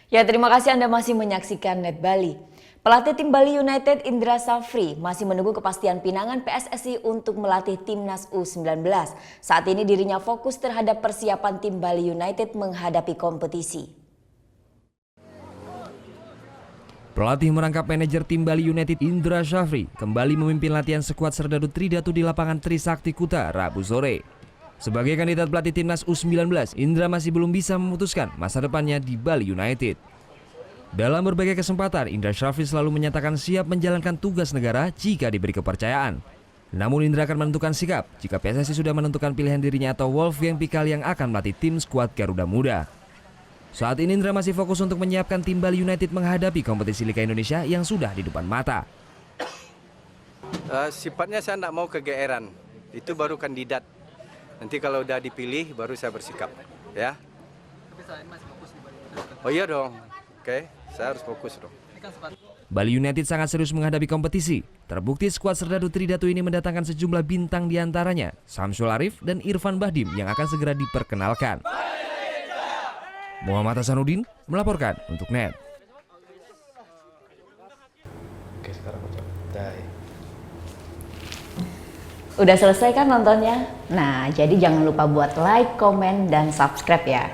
Ya, terima kasih Anda masih menyaksikan Net Bali. Pelatih tim Bali United Indra Safri masih menunggu kepastian pinangan PSSI untuk melatih timnas U19. Saat ini dirinya fokus terhadap persiapan tim Bali United menghadapi kompetisi. Pelatih merangkap manajer tim Bali United Indra Safri kembali memimpin latihan skuad Serdadu Tridatu di lapangan Trisakti Kuta Rabu sore. Sebagai kandidat pelatih timnas U19, Indra masih belum bisa memutuskan masa depannya di Bali United. Dalam berbagai kesempatan, Indra Safri selalu menyatakan siap menjalankan tugas negara jika diberi kepercayaan. Namun Indra akan menentukan sikap jika PSSI sudah menentukan pilihan dirinya atau Wolfgang Pikal yang akan melatih tim skuad Garuda Muda. Saat ini Indra masih fokus untuk menyiapkan tim Bali United menghadapi kompetisi Liga Indonesia yang sudah di depan mata. Sifatnya saya tidak mau kegeeran, itu baru kandidat. Nanti kalau udah dipilih baru saya bersikap, ya. Tapi selain masih fokus di Bali United. Oh iya dong, oke, saya harus fokus dong. Bali United sangat serius menghadapi kompetisi. Terbukti skuad Serdadu Tridatu ini mendatangkan sejumlah bintang diantaranya Samsul Arif dan Irfan Bahdim yang akan segera diperkenalkan. Muhammad Hasanuddin melaporkan untuk NET. Oke, sekarang Udah selesai kan nontonnya? Nah, jadi jangan lupa buat like, komen, dan subscribe ya.